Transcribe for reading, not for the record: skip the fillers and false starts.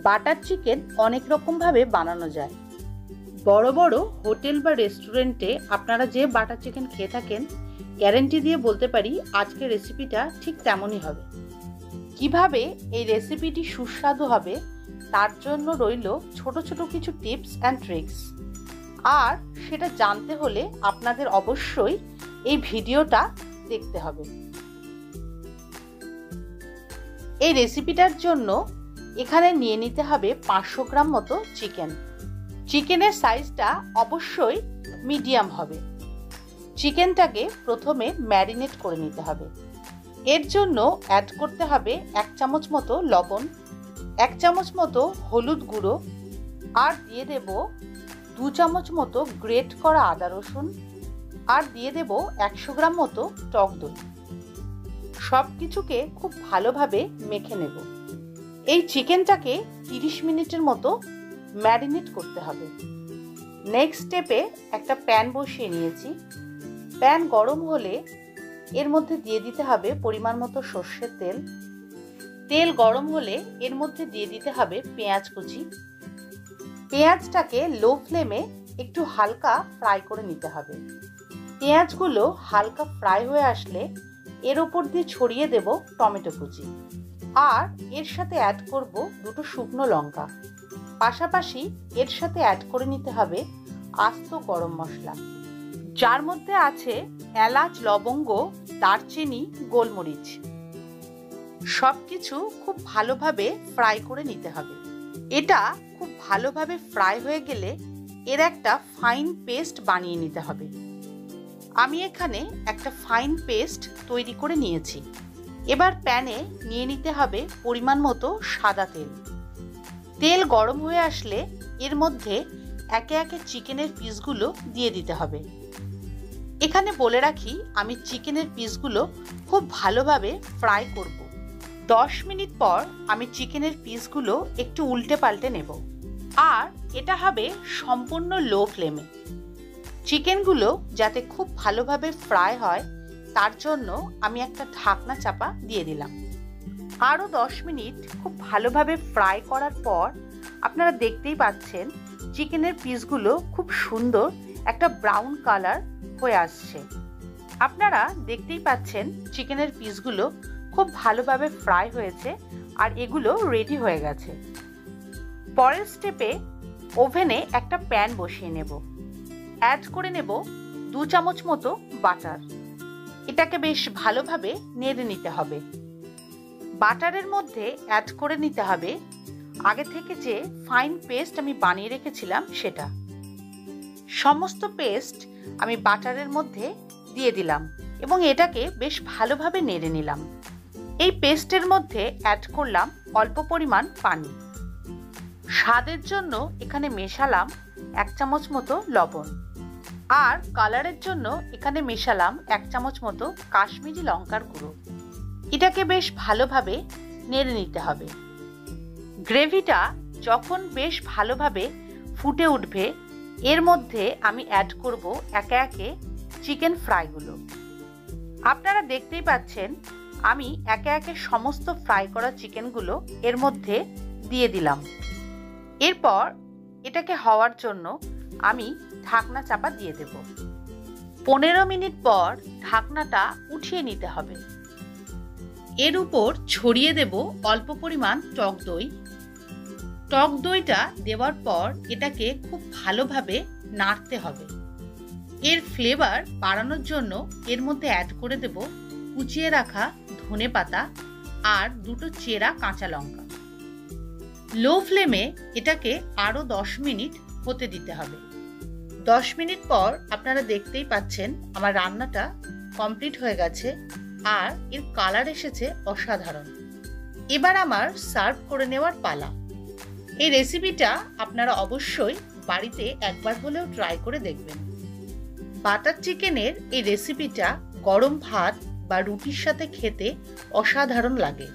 Butter chicken অনেক রকমভাবে বানানো যায়। বড় বড় হোটেল বা রেস্টুরেন্টে আপনারা যে বাটার চিকেন খেয়ে থাকেন, গ্যারান্টি দিয়ে বলতে পারি আজকের রেসিপিটা ঠিক তেমনই হবে। কিভাবে এই রেসিপিটি সুস্বাদু হবে তার জন্য রইল ছোট ছোট কিছু টিপস অ্যান্ড ট্রিক্স। আর সেটা জানতে হলে আপনাদের অবশ্যই এই ভিডিওটা দেখতে হবে। এই রেসিপিটার জন্য এখানে নিয়ে নিতে হবে 500 গ্রাম মতো চিকেন। চিকেনের সাইজটা অবশ্যই মিডিয়াম হবে। চিকেনটাকে প্রথমে ম্যারিনেট করে নিতে হবে। এর জন্য অ্যাড করতে হবে 1 চামচ মতো লবণ, 1 চামচ মতো হলুদ গুঁড়ো, আর দিয়ে দেব 2 চামচ মতো গ্রেট করা আদা রসুন, আর দিয়ে দেব 100 গ্রাম মতো টক দই। সব কিছুকে খুব ভালোভাবে মেখে নেব। এই চিকেনটাকে 30 মিনিটের মতো ম্যারিনেট করতে হবে। নেক্সট স্টেপে একটা প্যান বসিয়ে নিয়েছি। প্যান গরম হলে এর মধ্যে দিয়ে দিতে হবে পরিমাণ মতো সর্ষের তেল। তেল গরম হলে এর মধ্যে দিয়ে দিতে হবে পেঁয়াজ কুচি। পেঁয়াজটাকে লো ফ্লেমে একটু হালকা ফ্রাই করে নিতে হবে। পেঁয়াজগুলো হালকা ফ্রাই হয়ে আসলে এর ওপর দিয়ে ছড়িয়ে দেব টমেটো কুচি, আর এর সাথে অ্যাড করব 2টো শুকনো লঙ্কা। পাশাপাশি এর সাথে অ্যাড করে নিতে হবে আস্ত গরম মশলা, যার মধ্যে আছে এলাচ, লবঙ্গ, দারচিনি, গোলমরিচ। সব কিছু খুব ভালোভাবে ফ্রাই করে নিতে হবে। এটা খুব ভালোভাবে ফ্রাই হয়ে গেলে এর একটা ফাইন পেস্ট বানিয়ে নিতে হবে। আমি এখানে একটা ফাইন পেস্ট তৈরি করে নিয়েছি। এবার প্যানে নিয়ে নিতে হবে পরিমাণ মতো সাদা তেল। তেল গরম হয়ে আসলে এর মধ্যে একে একে চিকেনের পিসগুলো দিয়ে দিতে হবে। এখানে বলে রাখি, আমি চিকেনের পিসগুলো খুব ভালোভাবে ফ্রাই করব। 10 মিনিট পর আমি চিকেনের পিসগুলো একটু উল্টে পাল্টে নেব, আর এটা হবে সম্পূর্ণ লো ফ্লেমে। চিকেনগুলো যাতে খুব ভালোভাবে ফ্রাই হয় তার জন্য আমি একটা ঢাকনা চাপা দিয়ে দিলাম। আরও 10 মিনিট খুব ভালোভাবে ফ্রাই করার পর আপনারা দেখতেই পাচ্ছেন চিকেনের পিসগুলো খুব সুন্দর একটা ব্রাউন কালার হয়ে আসছে। আপনারা দেখতেই পাচ্ছেন চিকেনের পিসগুলো খুব ভালোভাবে ফ্রাই হয়েছে আর এগুলো রেডি হয়ে গেছে। পরের স্টেপে ওভেনে একটা প্যান বসিয়ে নেব। অ্যাড করে নেব 2 চামচ মতো বাটার। এটাকে বেশ ভালোভাবে নেড়ে নিতে হবে। বাটারের মধ্যে অ্যাড করে নিতে হবে আগে থেকে যে ফাইন পেস্ট আমি বানিয়ে রেখেছিলাম সেটা। সমস্ত পেস্ট আমি বাটারের মধ্যে দিয়ে দিলাম এবং এটাকে বেশ ভালোভাবে নেড়ে নিলাম। এই পেস্টের মধ্যে অ্যাড করলাম অল্প পরিমাণ পানি। স্বাদের জন্য এখানে মেশালাম 1 চামচ মতো লবণ, আর কালারের জন্য এখানে মেশালাম 1 চামচ মতো কাশ্মীরি লঙ্কার গুঁড়ো। এটাকে বেশ ভালোভাবে নেড়ে নিতে হবে। গ্রেভিটা যখন বেশ ভালোভাবে ফুটে উঠবে এর মধ্যে আমি অ্যাড করব একে একে চিকেন ফ্রাইগুলো। আপনারা দেখতেই পাচ্ছেন আমি একে একে সমস্ত ফ্রাই করা চিকেনগুলো এর মধ্যে দিয়ে দিলাম। এরপর এটাকে হওয়ার জন্য আমি ঢাকনা চাপা দিয়ে দেব। 15 মিনিট পর ঢাকনাটা উঠিয়ে নিতে হবে। এর উপর ছড়িয়ে দেব অল্প পরিমাণ টক দই। টক দইটা দেওয়ার পর এটাকে খুব ভালোভাবে নাড়তে হবে। এর ফ্লেভার বাড়ানোর জন্য এর মধ্যে অ্যাড করে দেব কুচিয়ে রাখা ধনেপাতা আর 2টো চেরা কাঁচা লঙ্কা। লো ফ্লেমে এটাকে আরও 10 মিনিট হতে দিতে হবে। 10 মিনিট পর আপনারা দেখতেই পাচ্ছেন আমার রান্নাটা কমপ্লিট হয়ে গেছে আর এর কালার এসেছে অসাধারণ। এবার আমার সার্ভ করে নেওয়ার পালা। এই রেসিপিটা আপনারা অবশ্যই বাড়িতে একবার হলেও ট্রাই করে দেখবেন। বাটার চিকেনের এই রেসিপিটা গরম ভাত বা রুটির সাথে খেতে অসাধারণ লাগে।